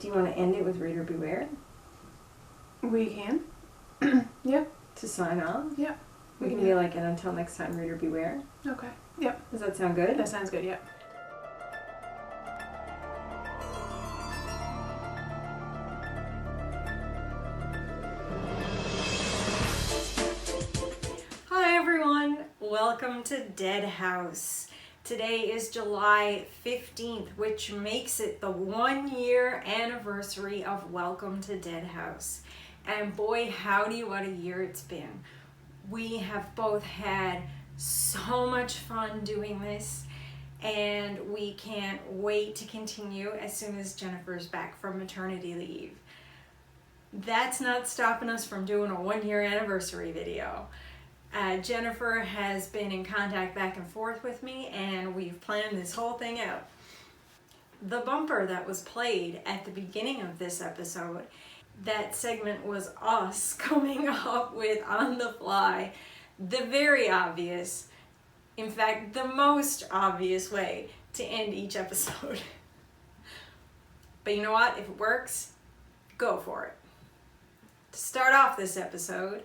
Do you want to end it with Reader Beware? We can. Yeah. To sign off? Yeah. We can be like, and until next time, Reader Beware. Okay. Yep. Does that sound good? That sounds good, yep. Hi everyone, welcome to Deadhouse. Today is July 15th, which makes it the 1-year anniversary of Welcome to Deadhouse. And boy, howdy, what a year it's been. We have both had so much fun doing this, and we can't wait to continue as soon as Jennifer's back from maternity leave. That's not stopping us from doing a 1-year anniversary video. Jennifer has been in contact back and forth with me, and we've planned this whole thing out. The bumper that was played at the beginning of this episode, that segment was us coming up with, on the fly, the very obvious, in fact, the most obvious way to end each episode. But you know what? If it works, go for it. To start off this episode,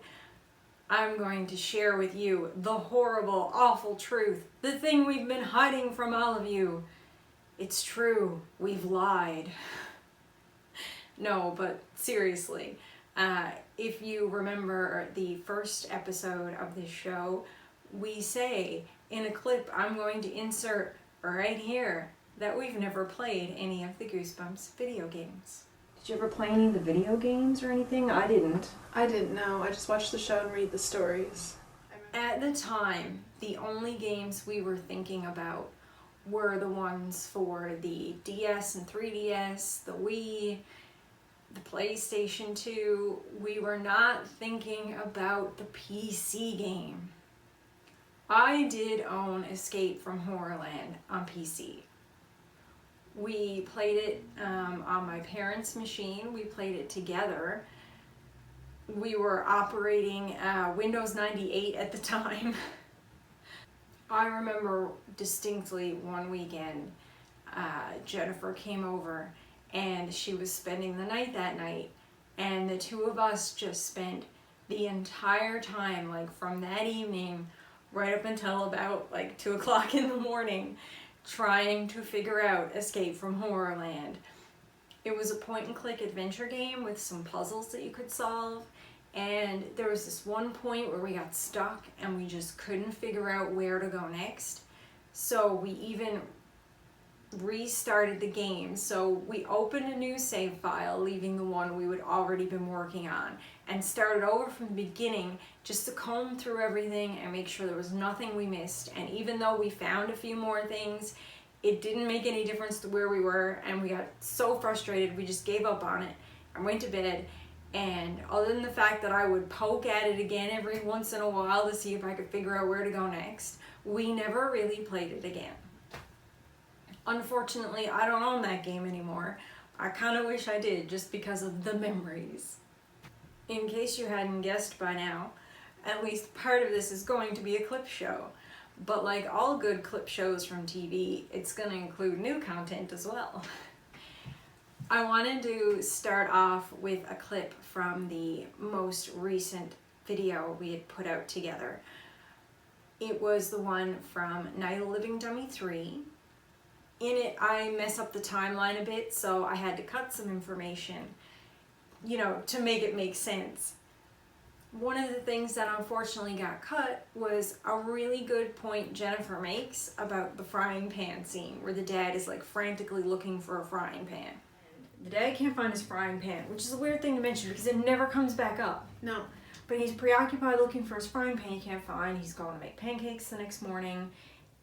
I'm going to share with you the horrible, awful truth, the thing we've been hiding from all of you. It's true, we've lied. No, but seriously, if you remember the first episode of this show, we say in a clip I'm going to insert right here that we've never played any of the Goosebumps video games. Did you ever play any of the video games or anything? I didn't. I didn't know. I just watched the show and read the stories. At the time, the only games we were thinking about were the ones for the DS and 3DS, the Wii, the PlayStation 2. We were not thinking about the PC game. I did own Escape from Horrorland on PC. We played it on my parents' machine. We played it together. We were operating Windows 98 at the time. I remember distinctly one weekend, Jennifer came over and she was spending the night that night, and the two of us just spent the entire time, like from that evening right up until about like 2 o'clock in the morning, trying to figure out Escape from Horrorland. It was a point-and-click adventure game with some puzzles that you could solve, and there was this one point where we got stuck and we just couldn't figure out where to go next. So we even restarted the game. So we opened a new save file, leaving the one we would already been working on, and started over from the beginning just to comb through everything and make sure there was nothing we missed. And even though we found a few more things, it didn't make any difference to where we were, and we got so frustrated we just gave up on it and went to bed. And other than the fact that I would poke at it again every once in a while to see if I could figure out where to go next, we never really played it again. Unfortunately, I don't own that game anymore. I kind of wish I did, just because of the memories. In case you hadn't guessed by now, at least part of this is going to be a clip show. But like all good clip shows from TV, it's going to include new content as well. I wanted to start off with a clip from the most recent video we had put out together. It was the one from Night of the Living Dummy 3. In it, I mess up the timeline a bit, so I had to cut some information, you know, to make it make sense. One of the things that unfortunately got cut was a really good point Jennifer makes about the frying pan scene, where the dad is like frantically looking for a frying pan. The dad can't find his frying pan, which is a weird thing to mention because it never comes back up. No. But he's preoccupied looking for his frying pan he can't find. He's going to make pancakes the next morning,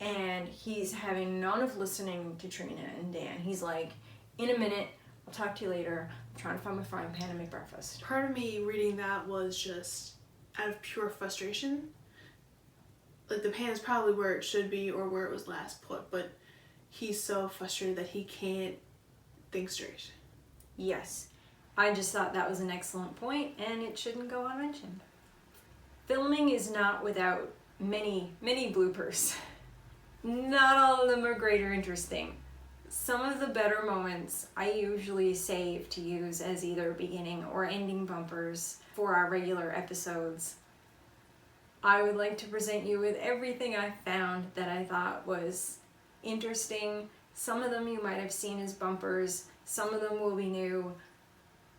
and he's having none of listening to Trina and Dan. He's like, in a minute, I'll talk to you later. I'm trying to find my frying pan and make breakfast. Part of me reading that was just out of pure frustration. Like, the pan is probably where it should be or where it was last put, but he's so frustrated that he can't think straight. Yes, I just thought that was an excellent point, and it shouldn't go unmentioned. Filming is not without many bloopers. Not all of them are great or interesting, Some of the better moments I usually save to use as either beginning or ending bumpers for our regular episodes. I would like to present you with everything I found that I thought was interesting. Some of them you might have seen as bumpers, some of them will be new.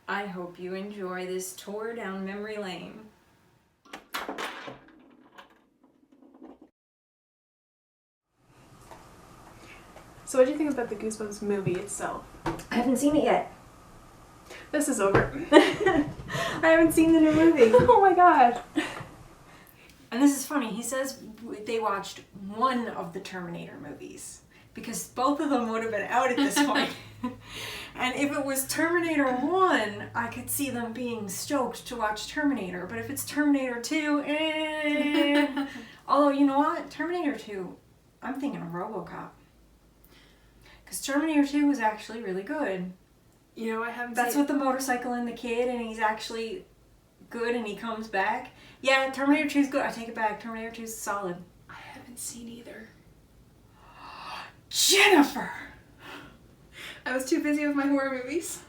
I hope you enjoy this tour down memory lane. So what do you think about the Goosebumps movie itself? I haven't seen it yet. This is over. I haven't seen the new movie. Oh my god. And this is funny, he says they watched one of the Terminator movies because both of them would have been out at this point. And if it was Terminator 1, I could see them being stoked to watch Terminator. But if it's Terminator 2, Although, you know what? Terminator 2, I'm thinking of RoboCop. Because Terminator 2 was actually really good. You know, I haven't That's seen... with the motorcycle and the kid, and he's actually good and he comes back. Yeah, Terminator 2 is good. I take it back. Terminator 2 is solid. I haven't seen either. Jennifer! I was too busy with my horror movies.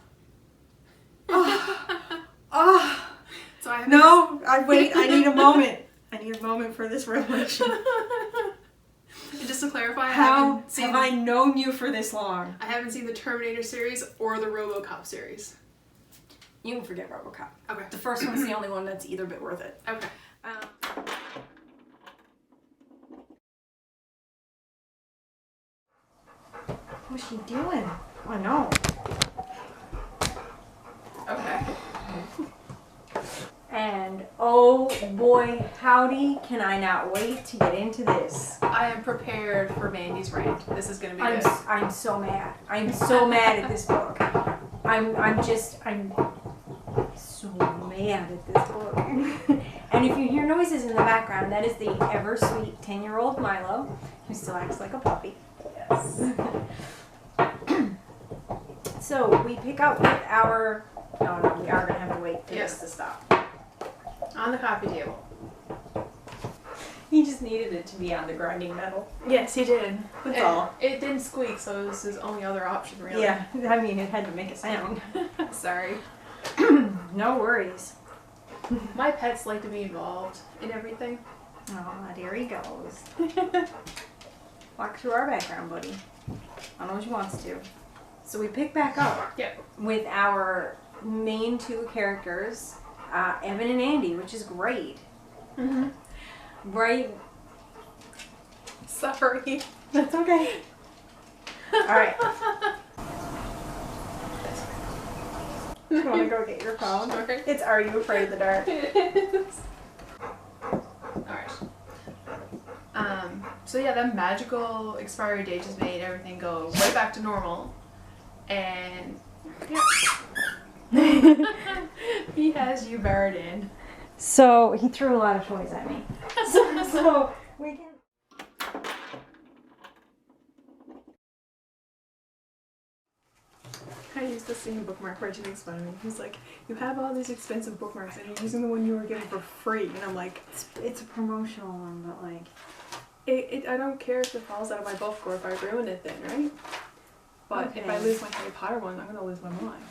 Oh. So I haven't... No, I need a moment. I need a moment for this revelation. And just to clarify, How have I known you for this long? I haven't seen the Terminator series or the RoboCop series. You can forget RoboCop. Okay. The first one's the only one that's either bit worth it. Okay. What's she doing? I know. Okay. And oh boy, howdy, can I not wait to get into this. I am prepared for Mandy's rant. This is gonna be good. I'm so mad. I'm so mad at this book. I'm so mad at this book. And if you hear noises in the background, that is the ever sweet 10-year-old Milo, who still acts like a puppy. Yes. So we pick up with our. No, we are gonna have to wait for this to stop. On the coffee table. He just needed it to be on the grinding metal. Yes, he did. That's all. It didn't squeak, so it was his only other option, really. Yeah, I mean, it had to make a sound. Sorry. No worries. My pets like to be involved in everything. Oh, there he goes. Walk through our background, buddy. I don't know what he wants to. So we pick back up with our main two characters, Evan and Andy, which is great. Mm-hmm. Right? Sorry. That's okay. Alright. You want to go get your phone? Sure. It's Are You Afraid of the Dark? It is. Alright. So yeah, that magical expiry date just made everything go right back to normal. And yeah. He has you barred in. So he threw a lot of toys at me. So we can. I used to see a bookmark where he makes fun of me. He's like, "You have all these expensive bookmarks, and you're using the one you were given for free." And I'm like, It's a promotional one, but like. I don't care if it falls out of my book or if I ruin it then, right? But if I lose my Harry Potter one, I'm gonna lose my mind.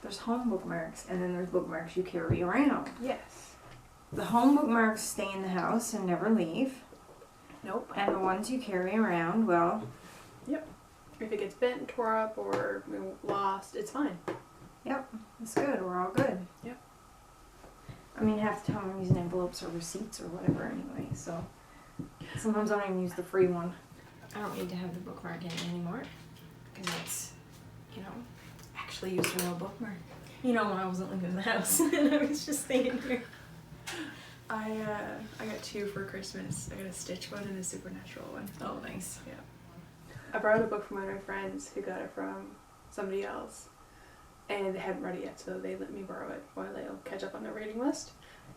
There's home bookmarks, and then there's bookmarks you carry around. Yes. The home bookmarks stay in the house and never leave. Nope. And the ones you carry around, well. Yep. If it gets bent, tore up, or lost, it's fine. Yep, it's good. We're all good. Yep. I mean, half the time I'm using envelopes or receipts or whatever anyway, so. Sometimes I don't even use the free one. I don't need to have the bookmark in it anymore. Because it's, actually used a real bookmark. When I wasn't living in the house and I was just staying here. I got two for Christmas. I got a Stitch one and a Supernatural one. Oh, nice. Yeah. I borrowed a book from one of my friends who got it from somebody else. And they haven't read it yet, so they let me borrow it while they'll catch up on their reading list.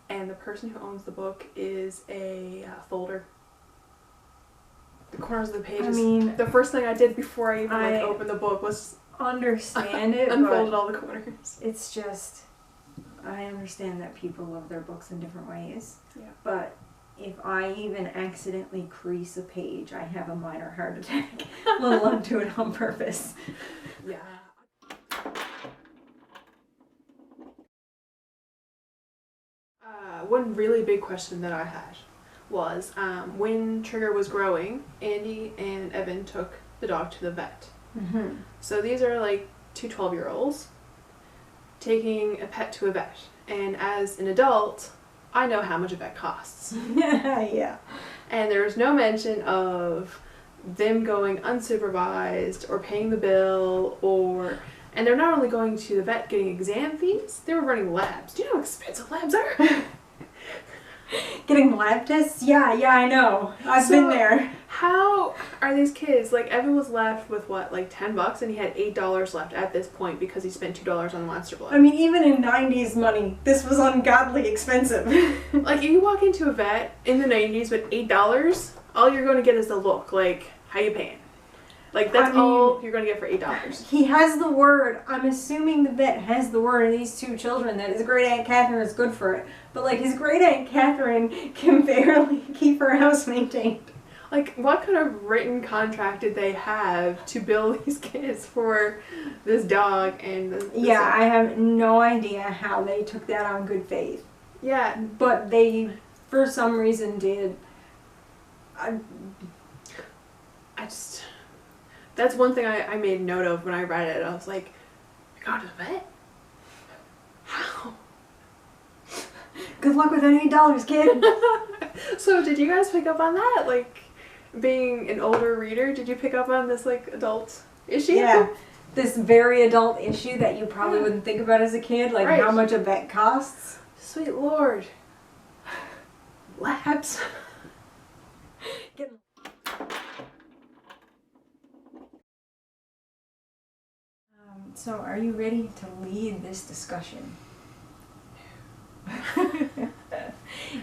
And the person who owns the book is a folder. The corners of the pages. The first thing I did before I even opened the book was understand it, unfolded all the corners. It's just, I understand that people love their books in different ways. Yeah. But if I even accidentally crease a page, I have a minor heart attack, let alone do it on purpose. Yeah. One really big question that I had was when Trigger was growing, Andy and Evan took the dog to the vet. Mm-hmm. So these are like two 12-year-olds taking a pet to a vet. And as an adult, I know how much a vet costs. Yeah. And there's no mention of them going unsupervised or paying the bill or... And they're not only going to the vet getting exam fees, they were running labs. Do you know how expensive labs are? Getting lab tests? Yeah, I know. I've been there. How are these kids, like Evan was left with what, like $10 and he had $8 left at this point because he spent $2 on Monster Blood. I mean, even in 90s money, this was ungodly expensive. Like if you walk into a vet in the 90s with $8, all you're going to get is the look, like, how you paying? Like that's all you're going to get for $8. He has the word. I'm assuming the vet has the word of these two children that his great Aunt Catherine is good for it. But like his great Aunt Catherine can barely keep her house maintained. Like what kind of written contract did they have to bill these kids for this dog and this Yeah, I have no idea how they took that on good faith. Yeah. But they, for some reason, did. I just... That's one thing I made note of when I read it. I was like, you got to the vet? How? Good luck with that $8, kid. So did you guys pick up on that? Like, being an older reader, did you pick up on this, like, adult issue? Yeah. This very adult issue that you probably wouldn't think about as a kid, like Right. how much a vet costs. Sweet Lord. Labs. So, are you ready to lead this discussion?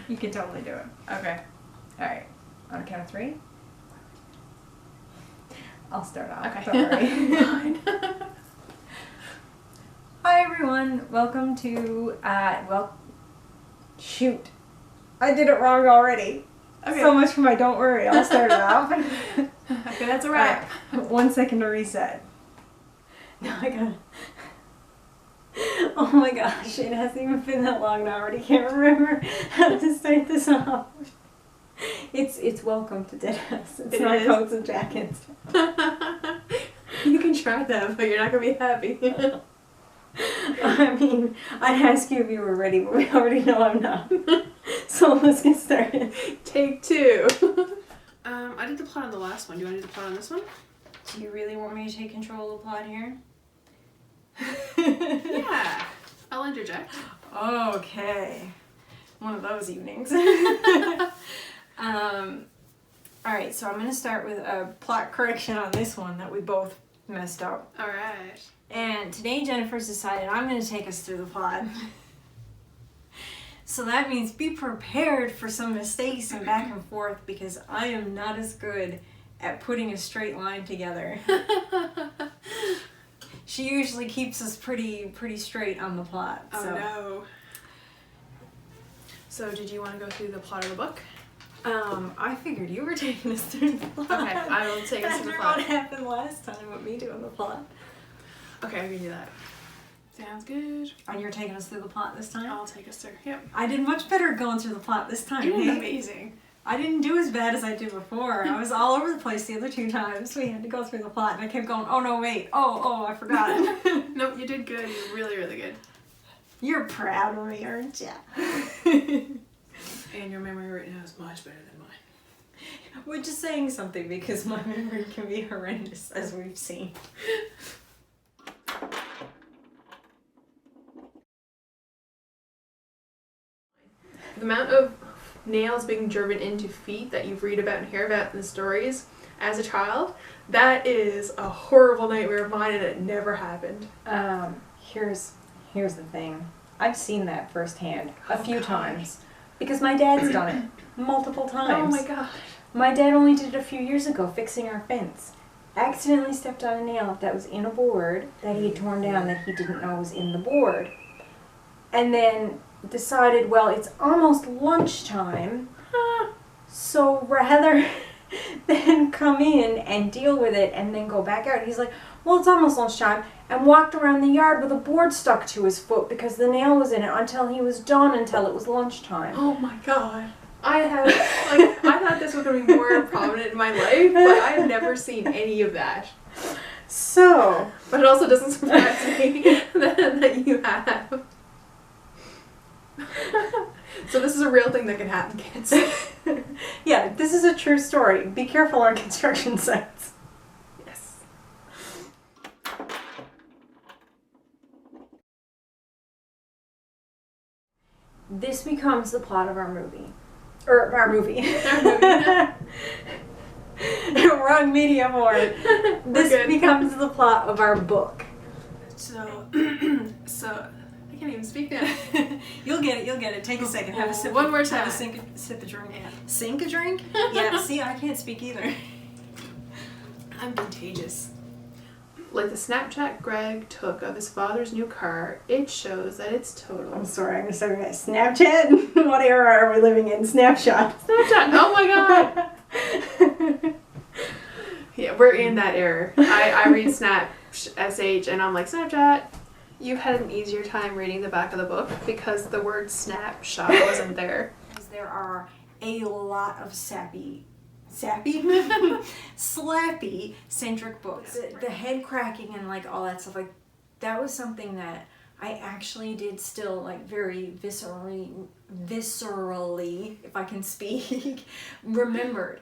You can totally do it. Okay. Alright. On a count of 3? I'll start off. Okay. Don't worry. Hi everyone. Welcome to, shoot. I did it wrong already. Okay. So much for my don't worry. I'll start it off. Okay, that's a wrap. Right. 1 second to reset. No, I gotta... Oh my gosh, it hasn't even been that long and I already can't remember how to start this off. It's Welcome to Deadhouse. It's not Coats and Jackets. You can try that, but you're not going to be happy. I mean, I'd ask you if you were ready, but we already know I'm not. So let's get started. Take 2. I did the plot on the last one. Do you want to do the plot on this one? Do you really want me to take control of the plot here? Yeah. I'll interject. Okay. One of those evenings. Alright, so I'm going to start with a plot correction on this one that we both messed up. Alright. And today Jennifer's decided I'm going to take us through the plot. So that means be prepared for some mistakes and back and forth because I am not as good at putting a straight line together. She usually keeps us pretty straight on the plot. Oh so. no. So did you want to go through the plot of the book? I figured you were taking us through the plot. Okay, I will take us through the plot. What happened last time with me doing the plot. Okay, I can do that. Sounds good. And you're taking us through the plot this time? I'll take us through. Yep. I did much better going through the plot this time. You did Hey? amazing. I didn't do as bad as I did before. I was all over the place the other 2 times. We had to go through the plot and I kept going, oh no, wait, oh, I forgot. Nope, you did good. You're really, really good. You're proud of me, aren't ya? And your memory right now is much better than mine. Which is saying something because my memory can be horrendous, as we've seen. The amount of nails being driven into feet that you read about and hear about in the stories as a child, that is a horrible nightmare of mine and it never happened. Here's the thing. I've seen that firsthand a few God. times. Because my dad's done it multiple times. Oh my gosh. My dad only did it a few years ago fixing our fence. Accidentally stepped on a nail that was in a board that he had torn down that he didn't know was in the board. And then decided, well, it's almost lunchtime. So rather than come in and deal with it and then go back out, he's like, well, it's almost lunchtime, and walked around the yard with a board stuck to his foot because the nail was in it until he was done, until it was lunchtime. Oh my god. I thought this was going to be more prominent in my life, but I've never seen any of that. So. But it also doesn't surprise me that you have. So this is a real thing that can happen, kids. Yeah, this is a true story. Be careful on construction sites. Yes. This becomes the plot of our movie. Our movie. Wrong medium word. This becomes the plot of our book. So I can't even speak now. You'll get it. Take a second. Have a sip. One more time. Have a sip of drink. Yeah. Sink a drink? Yeah, see, I can't speak either. I'm contagious. Like the Snapchat Greg took of his father's new car, it shows that it's total. I'm sorry, I'm just talking about Snapchat. What era are we living in? Snapshot. Snapchat. Oh my god. Yeah, we're in that era. I read Snap SH and I'm like, Snapchat. You had an easier time reading the back of the book because the word snapshot wasn't there. There are a lot of slappy centric books. The head cracking and like all that stuff, like that was something that I actually did still like very viscerally, if I can speak, remembered.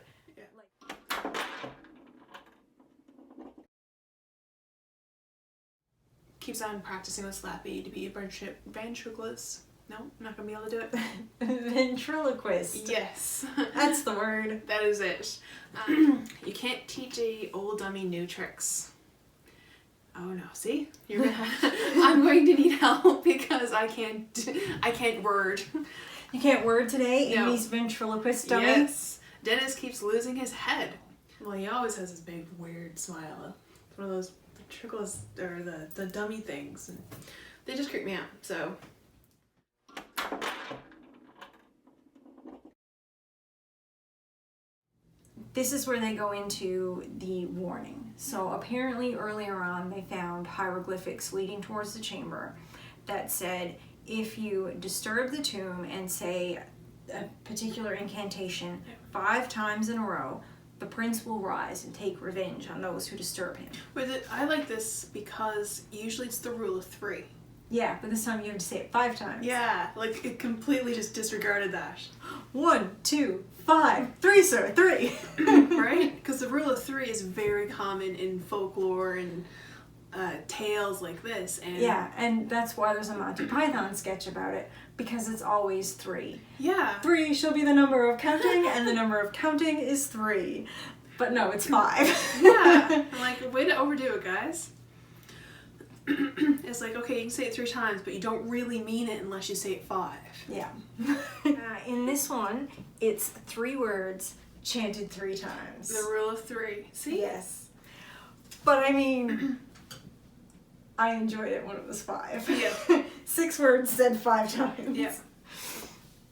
Keeps on practicing with Slappy to be a ventriloquist. No, I'm not gonna be able to do it. Ventriloquist. Yes. That's the word. That is it. You can't teach a old dummy new tricks. Oh no, see? I'm going to need help because I can't word. You can't word today in No. these ventriloquist dummies? Yes. Dennis keeps losing his head. Well, he always has this big weird smile. It's one of those ventriloquist or the dummy things. And they just creep me out. So this is where they go into the warning. So apparently earlier on they found hieroglyphics leading towards the chamber that said if you disturb the tomb and say a particular incantation 5 times in a row, the prince will rise and take revenge on those who disturb him. I like this because usually it's the rule of 3. Yeah, but this time you have to say it 5 times. Yeah, like it completely just disregarded that. 1, 2, 5, 3, sir, 3. Right? Because the rule of 3 is very common in folklore and tales like this. And yeah, and that's why there's a Monty Python sketch about it, because it's always 3. Yeah. 3 shall be the number of counting, and the number of counting is 3. But no, it's 5. Yeah. I'm like, way to overdo it, guys. It's like, okay, you can say it 3 times, but you don't really mean it unless you say it 5. Yeah. In this one, it's 3 words chanted 3 times. The rule of 3. See? Yes. But I mean, I enjoyed it when it was 5. Yeah. 6 words said 5 times. Yeah.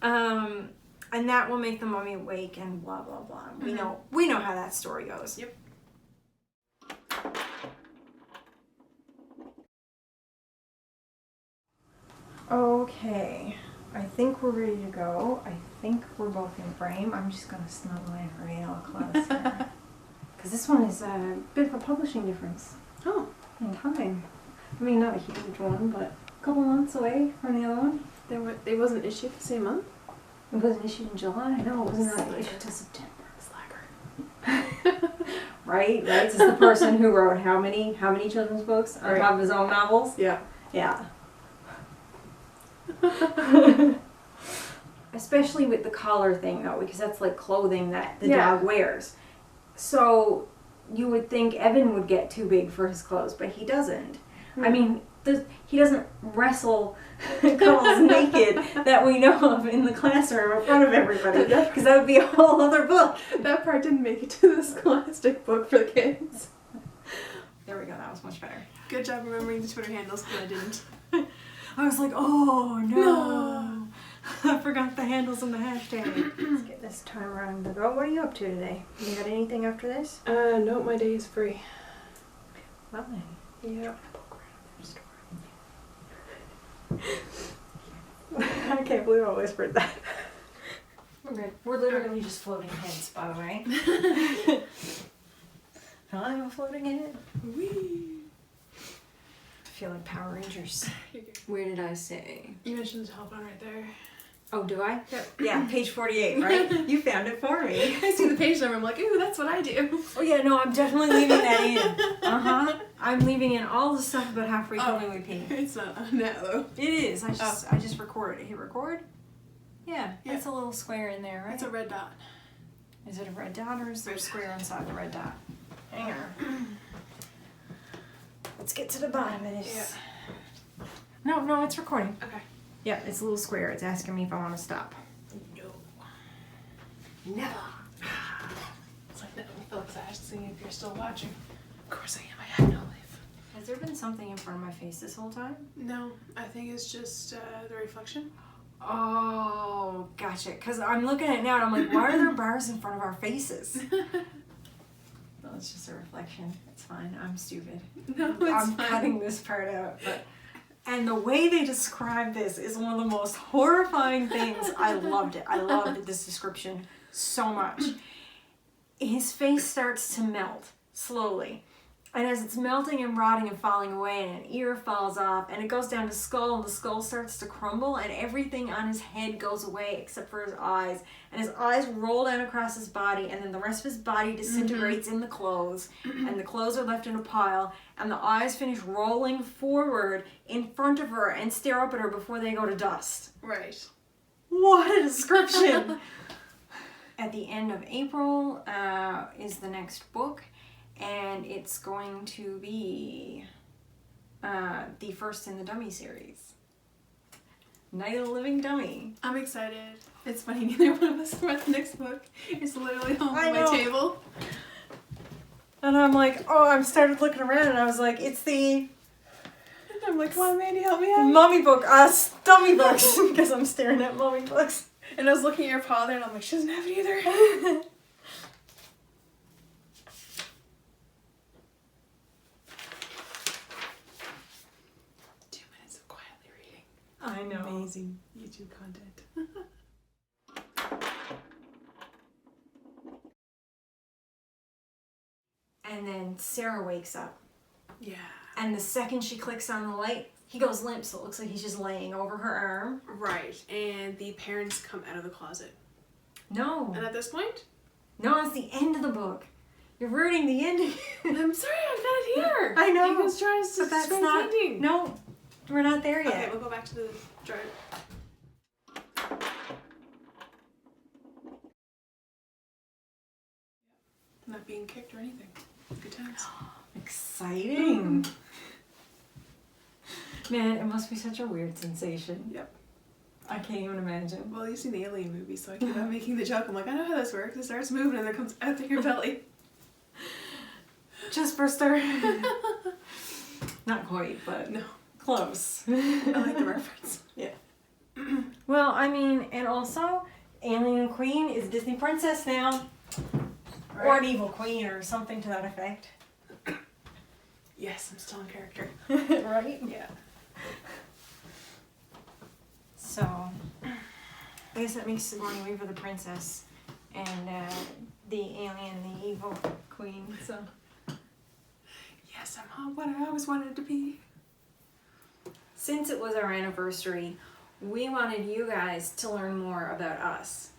And that will make the mummy awake and blah blah blah. We know how that story goes. Yep. Okay, I think we're ready to go. I think we're both in frame. I'm just gonna snuggle in real close here. Because this one is a bit of a publishing difference. Oh. In time. I mean, not a huge one, but a couple months away from the other one. They wasn't issued the same month? It wasn't issued in July. No, it wasn't issued until September. Slacker. Right? This is the person who wrote how many children's books on top of his own novels? Yeah. Yeah. Especially with the collar thing though, because that's like clothing that the dog wears. So you would think Evan would get too big for his clothes, but he doesn't. I mean, he doesn't wrestle Cuddles naked that we know of in the classroom in front of everybody, because that would be a whole other book. That part didn't make it to the Scholastic book for the kids. There we go, that was much better. Good job remembering the Twitter handles, because I didn't. I was like, oh no. I forgot the handles and the hashtag. Let's get this timer on to go. What are you up to today? You got anything after this? No, my day is free. Well then. Yeah. I can't believe I whispered that. We're good. We're literally just floating heads, by the way. I'm a floating head. Whee! I feel like Power Rangers. Where did I say? You mentioned the telephone right there. Oh, do I? Yep. Yeah, page 48, right? You found it for me. I see the page number. I'm like, ooh, that's what I do. Oh yeah, no, I'm definitely leaving that in. I'm leaving in all the stuff about how frequently we pee. It's not on that though. It is. I just record it. Hit record. Yeah, Yeah. it's a little square in there, right? It's a red dot. Is it a red dot or is there a square inside the red dot? Hang on. Let's get to the bottom of this. Yeah. No, it's recording. Okay. Yeah, it's a little square. It's asking me if I want to stop. No. Never. It's like that when Felix asking if you're still watching. Of course I am. I have no life. Has there been something in front of my face this whole time? No, I think it's just the reflection. Oh, gotcha. Because I'm looking at it now and I'm like, why are there bars in front of our faces? Well, it's just a reflection. It's fine. I'm stupid. No, it's I'm fine. cutting this part out. And the way they describe this is one of the most horrifying things. I loved it. I loved this description so much. His face starts to melt slowly. And as it's melting and rotting and falling away, and an ear falls off, and it goes down to skull, and the skull starts to crumble, and everything on his head goes away except for his eyes. And his eyes roll down across his body, and then the rest of his body disintegrates in the clothes, and the clothes are left in a pile, and the eyes finish rolling forward in front of her and stare up at her before they go to dust. Right. What a description! At the end of April is the next book. And it's going to be the first in the Dummy series. Night of the Living Dummy. I'm excited. It's funny, neither one of us read the next book. It's literally on I my know. table. And I'm like, I started looking around and I was like, it's the And I'm like, come on, Mandy, help me out. mummy book, dummy books, because I'm staring at mummy books. And I was looking at your father and I'm like, she doesn't have it either. 2 minutes of quietly reading. I know. Amazing YouTube content. And then Sarah wakes up. Yeah. And the second she clicks on the light, he goes limp, so it looks like he's just laying over her arm. Right. And the parents come out of the closet. No. And at this point? No, it's the end of the book. You're ruining the ending. I'm sorry, I've got it here. I know. He was trying to But that's describe not. the ending. No, we're not there yet. Okay, we'll go back to the drive. Not being kicked or anything. Good times. Exciting. Man, it must be such a weird sensation. Yep. I can't even imagine. Well, you've seen the Alien movie, so I keep on making the joke. I'm like, I know how this works. It starts moving and it comes out of your belly. Just burster. Not quite, but No. close. I like the reference. Yeah. Well, I mean, and also, Alien Queen is a Disney princess now. Or Right. an evil queen or something to that effect. Yes, I'm still in character. Right? Yeah. So, I guess that makes Sigourney Weaver the princess and the alien the evil queen, so. Yes, I'm what I always wanted to be. Since it was our anniversary, we wanted you guys to learn more about us.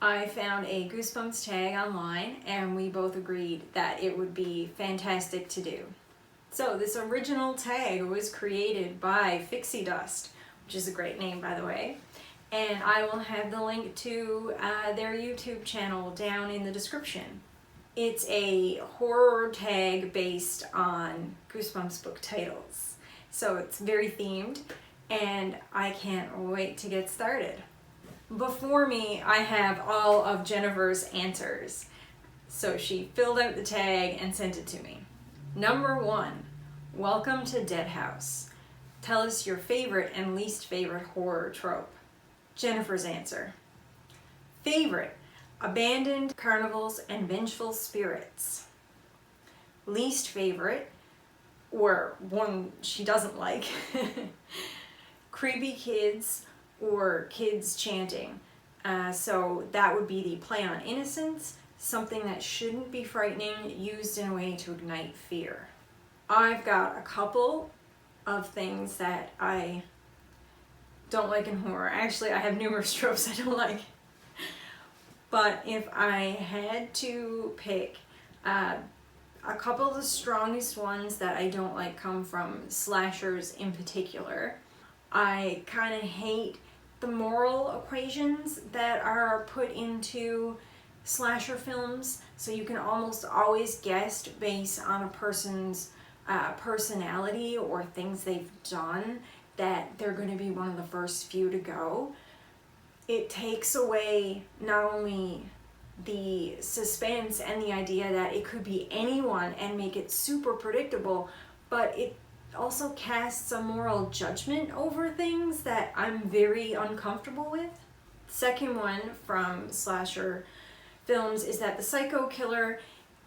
I found a Goosebumps tag online and we both agreed that it would be fantastic to do. So this original tag was created by Fixie Dust, which is a great name by the way, and I will have the link to their YouTube channel down in the description. It's a horror tag based on Goosebumps book titles, so it's very themed and I can't wait to get started. Before me, I have all of Jennifer's answers. So she filled out the tag and sent it to me. Number 1, Welcome to Deadhouse. Tell us your favorite and least favorite horror trope. Jennifer's answer. Favorite, abandoned carnivals and vengeful spirits. Least favorite, or one she doesn't like, creepy kids or kids chanting. So that would be the play on innocence, something that shouldn't be frightening, used in a way to ignite fear. I've got a couple of things that I don't like in horror. Actually, I have numerous tropes I don't like. But if I had to pick, a couple of the strongest ones that I don't like come from slashers in particular. I kind of hate the moral equations that are put into slasher films, so you can almost always guess based on a person's personality or things they've done that they're going to be one of the first few to go. It takes away not only the suspense and the idea that it could be anyone and make it super predictable, but it also casts a moral judgment over things that I'm very uncomfortable with. Second one from slasher films is that the psycho killer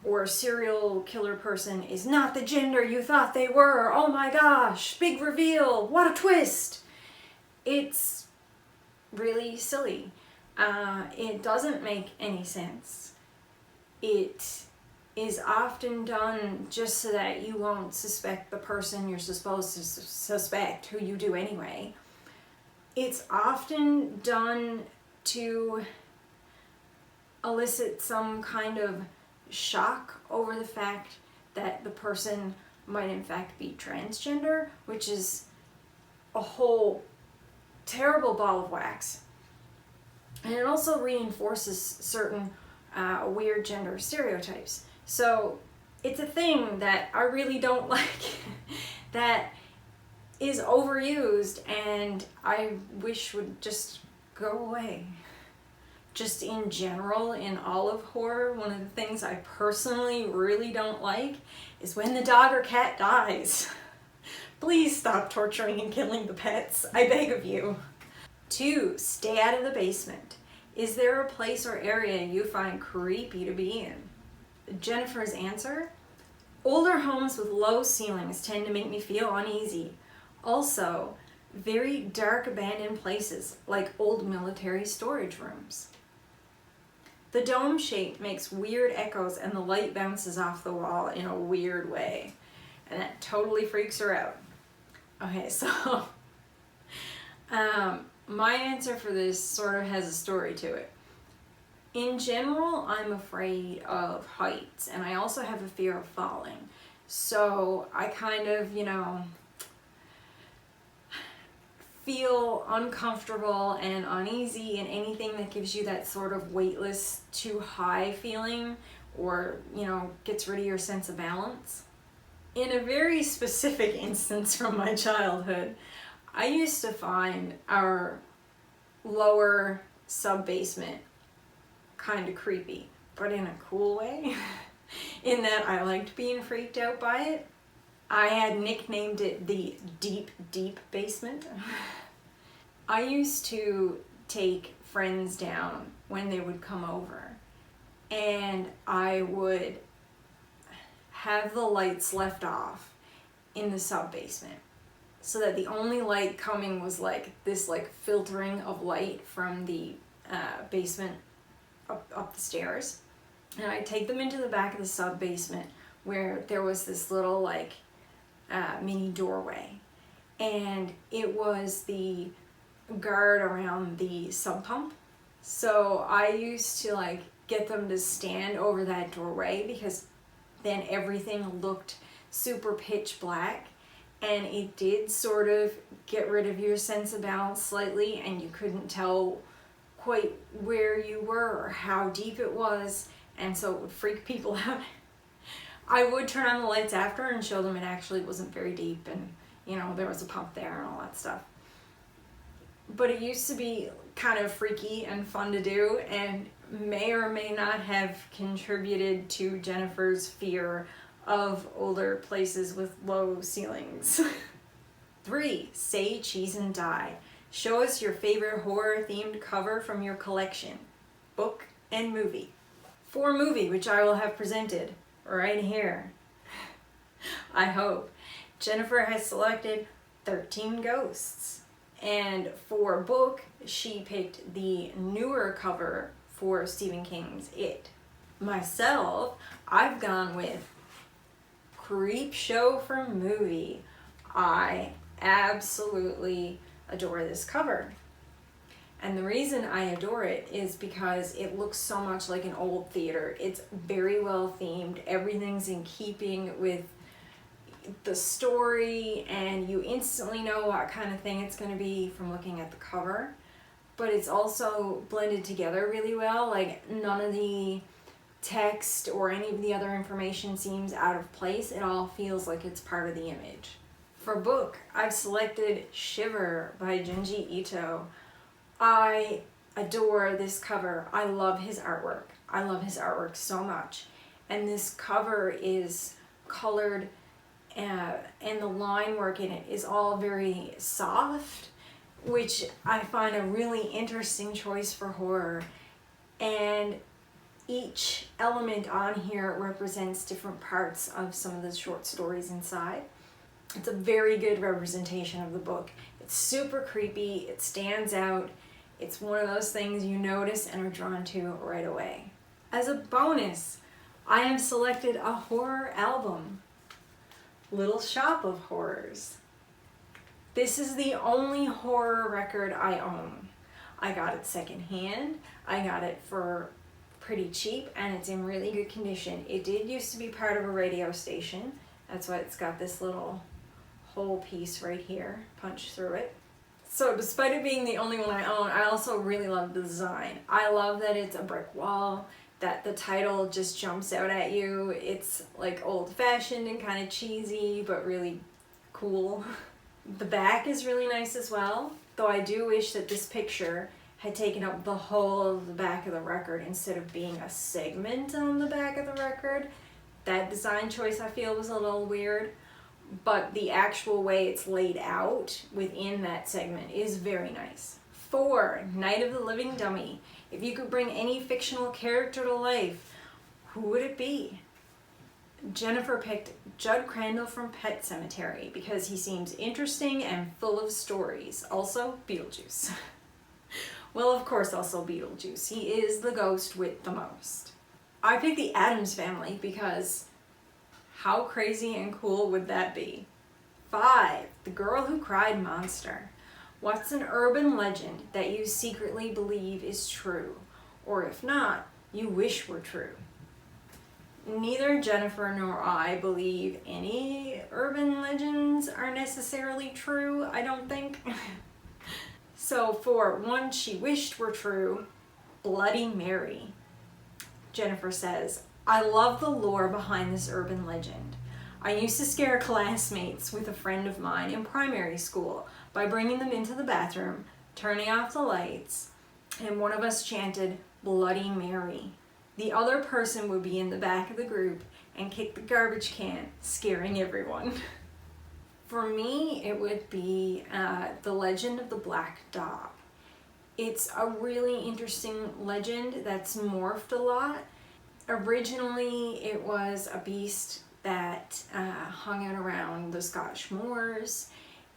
or serial killer person is not the gender you thought they were. Oh my gosh, big reveal, what a twist. It's really silly. It doesn't make any sense. It is often done just so that you won't suspect the person you're supposed to suspect, who you do anyway. It's often done to elicit some kind of shock over the fact that the person might in fact be transgender, which is a whole terrible ball of wax. And it also reinforces certain weird gender stereotypes. So it's a thing that I really don't like that is overused and I wish would just go away. Just in general, in all of horror, one of the things I personally really don't like is when the dog or cat dies. Please stop torturing and killing the pets, I beg of you. 2, stay out of the basement. Is there a place or area you find creepy to be in? Jennifer's answer, older homes with low ceilings tend to make me feel uneasy. Also, very dark abandoned places like old military storage rooms. The dome shape makes weird echoes and the light bounces off the wall in a weird way. And that totally freaks her out. Okay, so my answer for this sort of has a story to it. In general, I'm afraid of heights, and I also have a fear of falling. So I kind of, feel uncomfortable and uneasy in anything that gives you that sort of weightless, too high feeling, or, gets rid of your sense of balance. In a very specific instance from my childhood, I used to find our lower sub-basement kind of creepy, but in a cool way, in that I liked being freaked out by it. I had nicknamed it the deep, deep basement. I used to take friends down when they would come over, and I would have the lights left off in the sub-basement so that the only light coming was this filtering of light from the basement up the stairs. And I'd take them into the back of the sub-basement where there was this little mini doorway, and it was the guard around the sub pump. So I used to get them to stand over that doorway because then everything looked super pitch black, and it did sort of get rid of your sense of balance slightly, and you couldn't tell quite where you were or how deep it was, and so it would freak people out. I would turn on the lights after and show them it actually wasn't very deep, and there was a pump there and all that stuff. But it used to be kind of freaky and fun to do, and may or may not have contributed to Jennifer's fear of older places with low ceilings. 3, say cheese and die. Show us your favorite horror-themed cover from your collection, book and movie. For movie, which I will have presented right here, I hope, Jennifer has selected 13 Ghosts. And for book, she picked the newer cover for Stephen King's It. Myself, I've gone with Creep Show for movie. I absolutely adore this cover. And the reason I adore it is because it looks so much like an old theater. It's very well themed. Everything's in keeping with the story, and you instantly know what kind of thing it's going to be from looking at the cover. But it's also blended together really well. Like, none of the text or any of the other information seems out of place. It all feels like it's part of the image. For book, I've selected Shiver by Junji Ito. I adore this cover. I love his artwork. I love his artwork so much. And this cover is colored and the line work in it is all very soft, which I find a really interesting choice for horror. And each element on here represents different parts of some of the short stories inside. It's a very good representation of the book. It's super creepy, it stands out. It's one of those things you notice and are drawn to right away. As a bonus, I have selected a horror album, Little Shop of Horrors. This is the only horror record I own. I got it secondhand. I got it for pretty cheap, and it's in really good condition. It did used to be part of a radio station. That's why it's got this little whole piece right here, punch through it. So despite it being the only one I own, I also really love the design. I love that it's a brick wall, that the title just jumps out at you. It's like old-fashioned and kind of cheesy, but really cool. The back is really nice as well, though I do wish that this picture had taken up the whole of the back of the record instead of being a segment on the back of the record. That design choice I feel was a little weird, but the actual way it's laid out within that segment is very nice. For Night of the Living Dummy, if you could bring any fictional character to life, who would it be? Jennifer picked Judd Crandall from Pet Sematary because he seems interesting and full of stories. Also, Beetlejuice. Well, of course, also Beetlejuice. He is the ghost with the most. I picked the Addams Family because how crazy and cool would that be? 5. The Girl Who Cried Monster. What's an urban legend that you secretly believe is true? Or if not, you wish were true? Neither Jennifer nor I believe any urban legends are necessarily true, I don't think. So for one she wished were true, Bloody Mary. Jennifer says, I love the lore behind this urban legend. I used to scare classmates with a friend of mine in primary school by bringing them into the bathroom, turning off the lights, and one of us chanted Bloody Mary. The other person would be in the back of the group and kick the garbage can, scaring everyone. For me, it would be The Legend of the Black Dog. It's a really interesting legend that's morphed a lot. Originally, it was a beast that hung out around the Scottish moors.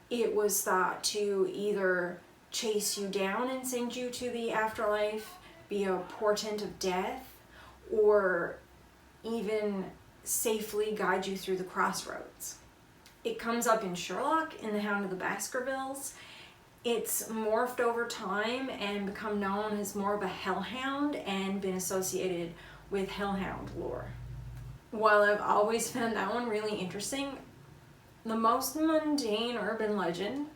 It was thought to either chase you down and send you to the afterlife, be a portent of death, or even safely guide you through the crossroads. It comes up in Sherlock, in The Hound of the Baskervilles. It's morphed over time and become known as more of a hellhound and been associated with hellhound lore. While I've always found that one really interesting, the most mundane urban legend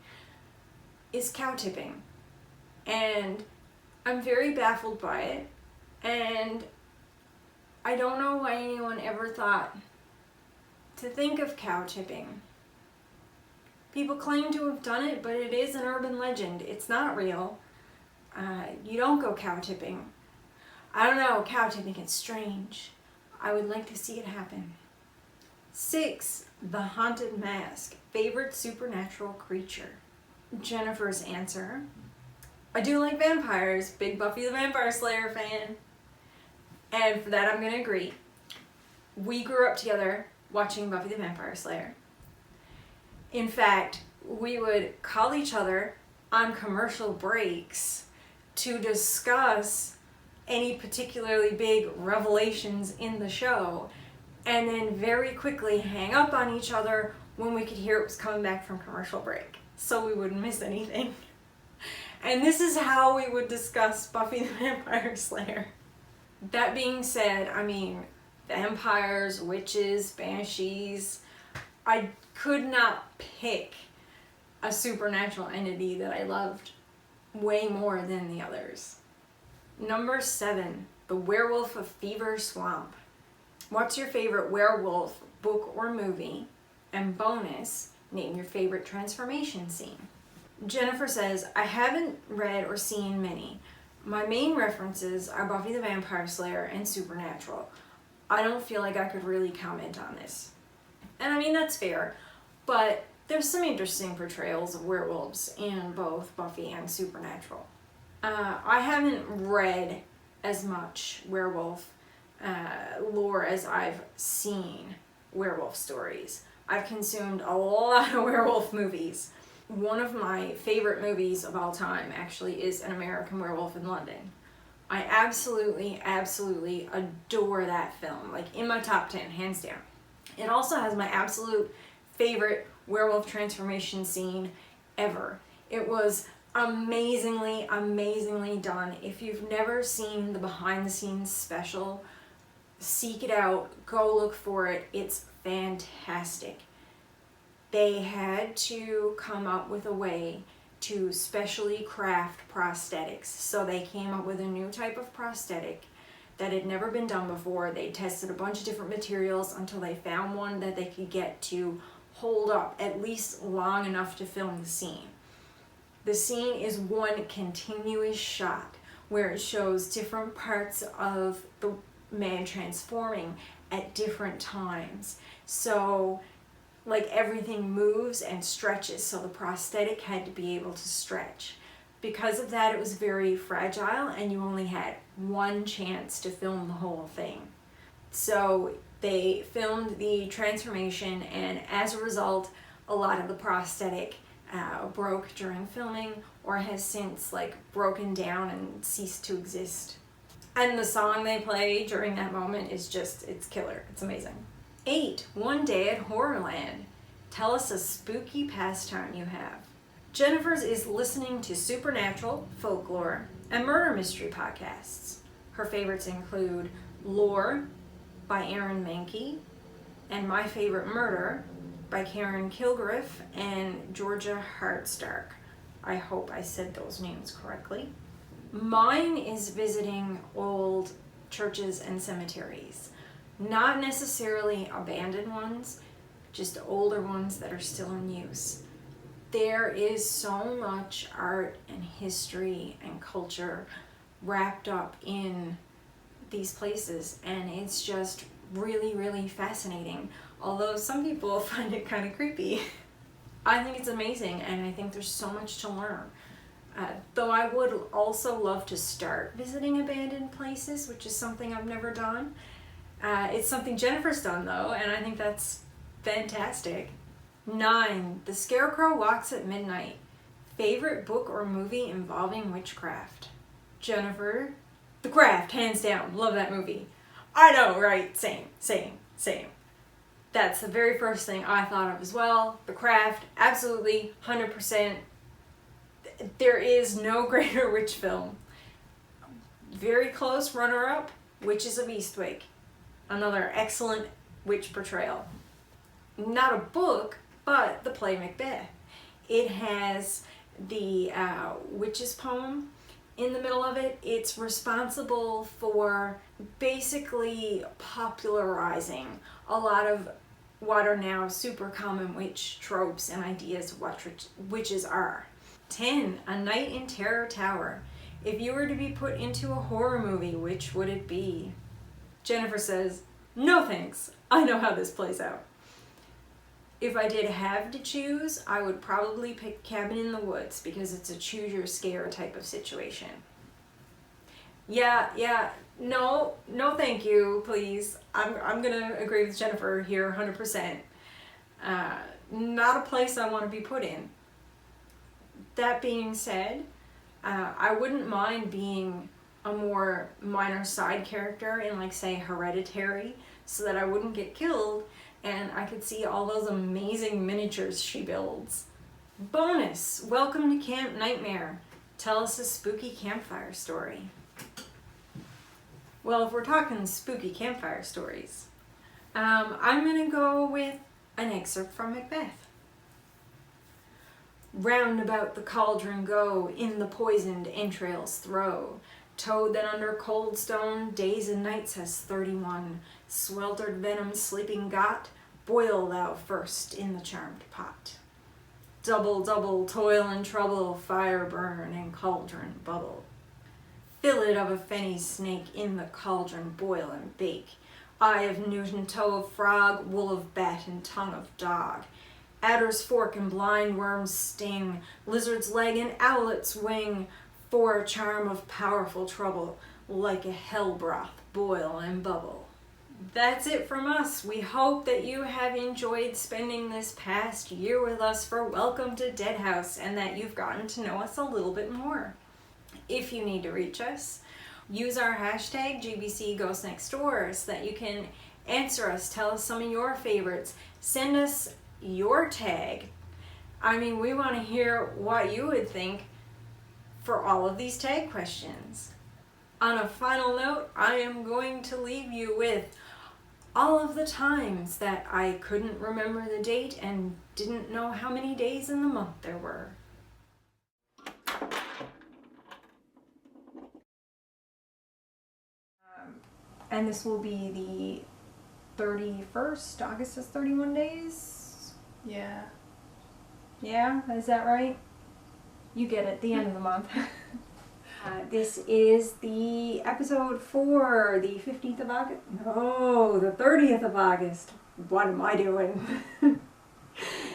is cow tipping. And I'm very baffled by it, and I don't know why anyone ever thought to think of cow tipping. People claim to have done it, but it is an urban legend. It's not real. You don't go cow tipping. I don't know, cow tipping is strange. I would like to see it happen. 6. The Haunted Mask. Favorite supernatural creature. Jennifer's answer: I do like vampires, big Buffy the Vampire Slayer fan. And for that I'm gonna agree. We grew up together watching Buffy the Vampire Slayer. In fact, we would call each other on commercial breaks to discuss any particularly big revelations in the show, and then very quickly hang up on each other when we could hear it was coming back from commercial break, so we wouldn't miss anything. And this is how we would discuss Buffy the Vampire Slayer. That being said, I mean, vampires, witches, banshees, I could not pick a supernatural entity that I loved way more than the others. Number 7, The Werewolf of Fever Swamp. What's your favorite werewolf book or movie? And bonus, name your favorite transformation scene. Jennifer says, I haven't read or seen many. My main references are Buffy the Vampire Slayer and Supernatural. I don't feel like I could really comment on this. And I mean, that's fair, but there's some interesting portrayals of werewolves in both Buffy and Supernatural. I haven't read as much werewolf lore as I've seen werewolf stories. I've consumed a lot of werewolf movies. One of my favorite movies of all time actually is An American Werewolf in London. I absolutely adore that film, like in my top 10, hands down. It also has my absolute favorite werewolf transformation scene ever. It was amazingly done. If you've never seen the behind the scenes special, seek it out, go look for it. It's fantastic. They had to come up with a way to specially craft prosthetics. So they came up with a new type of prosthetic that had never been done before. They tested a bunch of different materials until they found one that they could get to hold up at least long enough to film the scene. The scene is one continuous shot where it shows different parts of the man transforming at different times. So like everything moves and stretches, so the prosthetic had to be able to stretch. Because of that, it was very fragile and you only had one chance to film the whole thing. So they filmed the transformation, and as a result, a lot of the prosthetic broke during filming or has since like broken down and ceased to exist. And the song they play during that moment is just, it's killer. It's amazing. 8, One Day at Horrorland. Tell us a spooky pastime you have. Jennifer's is listening to supernatural, folklore, and murder mystery podcasts. Her favorites include Lore by Aaron Mankey and My Favorite Murder by Karen Kilgariff and Georgia Hardstark. I hope I said those names correctly. Mine is visiting old churches and cemeteries. Not necessarily abandoned ones, just older ones that are still in use. There is so much art and history and culture wrapped up in these places, and it's just really fascinating. Although some people find it kind of creepy. I think it's amazing, and I think there's so much to learn. Though I would also love to start visiting abandoned places, which is something I've never done. It's something Jennifer's done though, and I think that's fantastic. 9, The Scarecrow Walks at Midnight. Favorite book or movie involving witchcraft? Jennifer, The Craft, hands down. Love that movie. I know, right? Same. That's the very first thing I thought of as well. The Craft, absolutely, 100%. There is no greater witch film. Very close runner-up, Witches of Eastwick. Another excellent witch portrayal. Not a book, but the play Macbeth. It has the witch's poem in the middle of it. It's responsible for basically popularizing a lot of what are now super common witch tropes and ideas of what witches are. 10, A Night in Terror Tower. If you were to be put into a horror movie, which would it be? Jennifer says, no thanks. I know how this plays out. If I did have to choose, I would probably pick Cabin in the Woods because it's a choose your scare type of situation. Yeah, no, thank you, please. I'm gonna agree with Jennifer here 100%. Not a place I want to be put in. That being said, I wouldn't mind being a more minor side character in, like, say, Hereditary, so that I wouldn't get killed and I could see all those amazing miniatures she builds. Bonus! Welcome to Camp Nightmare. Tell us a spooky campfire story. Well, if we're talking spooky campfire stories, I'm gonna go with an excerpt from Macbeth. Round about the cauldron go, in the poisoned entrails throw. Toad that under cold stone days and nights has 31. Sweltered venom sleeping got, boil thou first in the charmed pot. Double toil and trouble, fire burn and cauldron bubble. Fillet of a fenny snake in the cauldron boil and bake. Eye of newt and toe of frog, wool of bat and tongue of dog. Adder's fork and blind worm's sting, lizard's leg and owlet's wing. For a charm of powerful trouble, like a hell broth, boil and bubble. That's it from us. We hope that you have enjoyed spending this past year with us for Welcome to Deadhouse and that you've gotten to know us a little bit more. If you need to reach us, use our hashtag GBCGhostNextDoor so that you can answer us, tell us some of your favorites, send us your tag. I mean, we want to hear what you would think for all of these tag questions. On a final note, I am going to leave you with all of the times that I couldn't remember the date and didn't know how many days in the month there were. And this will be the 31st. August is 31 days. Yeah. Yeah, is that right? You get it, the end of the month. This is the episode for the 15th of August. No, the 30th of August. What am I doing?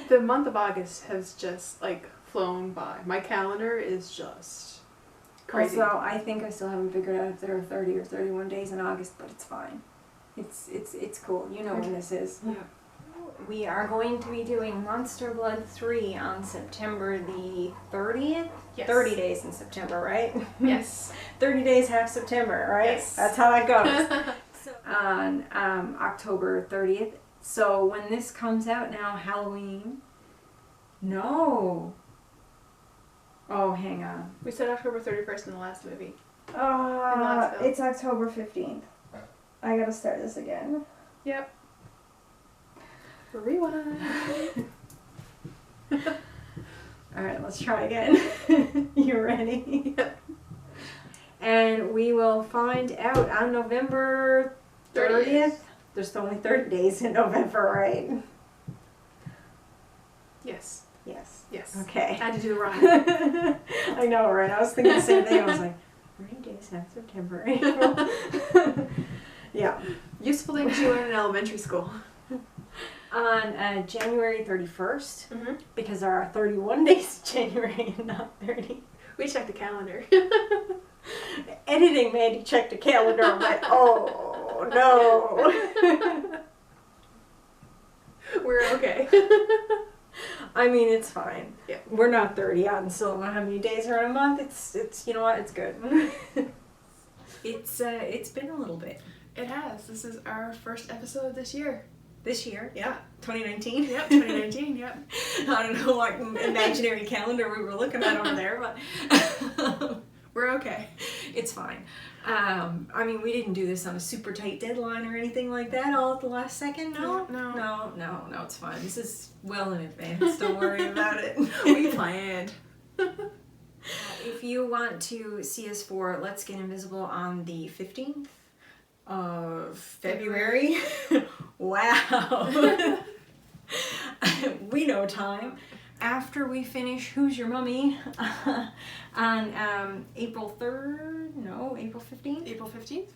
The month of August has just, like, flown by. My calendar is just crazy. Also, I think I still haven't figured out if there are 30 or 31 days in August, but it's fine. It's cool. You know when this is. Yeah. We are going to be doing Monster Blood 3 on September the 30th? Yes. 30 days in September, right? Yes. 30 days, half September, right? Yes. That's how that goes. So, on October 30th. So when this comes out now, Halloween. No. Oh, hang on. We said October 31st in the last movie. It's October 15th. I gotta start this again. Yep. Rewind. Alright, let's try again. You ready? Yep. And we will find out on November 30th. There's only 30 days in November, right? Yes. Yes. Yes. Okay. I had to do the rhyme. I know, right? I was thinking the same thing. I was like, 30 days half September, April. Yeah. Useful things you learn in elementary school. On January 31st, Mm-hmm. because there are 31 days in January and not 30. We checked the calendar. Editing made you check the calendar. I'm like, oh no. We're okay. I mean, it's fine. Yeah. We're not 30 out and still don't know how many days are in a month. It's you know what? It's good. It's been a little bit. It has. This is our first episode this year. This year? Yeah. 2019? Yep, 2019, yep. I don't know what imaginary calendar we were looking at over there, but we're okay. It's fine. I mean, we didn't do this on a super tight deadline or anything like that all at the last second. No, it's fine. This is well in advance. Don't worry about it. We planned. If you want to see us for Let's Get Invisible on the 15th of February, wow. We know time. After we finish Who's Your Mummy on April 3rd? No, April 15th? April 15th?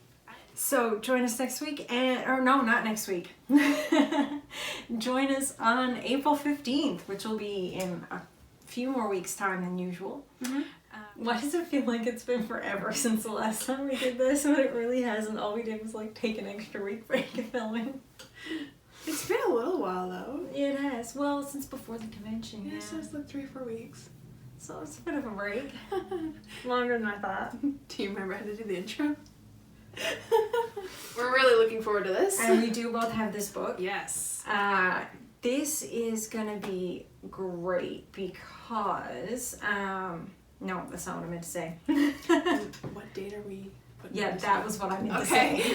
So join us next week, or no, not next week. Join us on April 15th, which will be in a few more weeks' time than usual. Mm-hmm. Why does it feel like it's been forever since the last time we did this? But it really hasn't. All we did was like take an extra week break of filming. It's been a little while though. It has. Well, since before the convention. Yeah, so it's like 3-4 weeks. So it's a bit of a break. Longer than I thought. Do you remember how to do the intro? We're really looking forward to this. And we do both have this book. Yes. This is gonna be great because no, that's not what I meant to say. What date are we putting Yeah, this that on? was what I meant to Okay. say.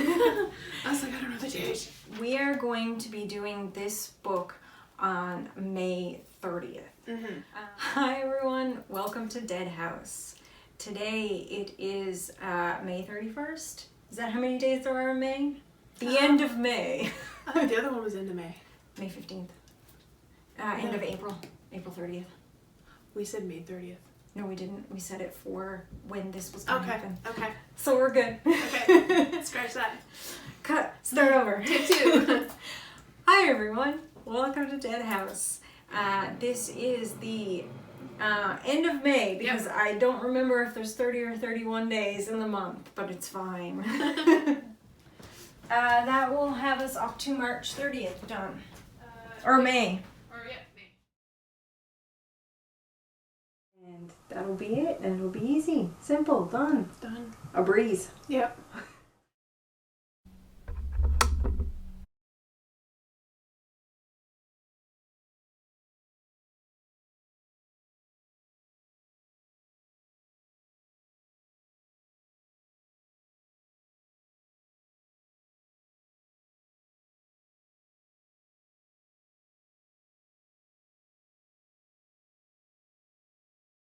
I was like, I don't know the date. We are going to be doing this book on May 30th. Mm-hmm. Hi everyone, welcome to Deadhouse. Today it is May 31st. Is that how many days there are in May? The end of May. I thought the other one was into May. May 15th. End of April. April 30th. We said May 30th. No, we didn't. We said it for when this was going to happen. Okay. So we're good. Okay. Scratch that. Cut. Start over. Take 2. Hi everyone. Welcome to Deadhouse. This is the end of May because I don't remember if there's 30 or 31 days in the month, but it's fine. That will have us up to March 30th done. Or May. May. And that'll be it, and it'll be easy. Simple. Done. Done. A breeze. Yep.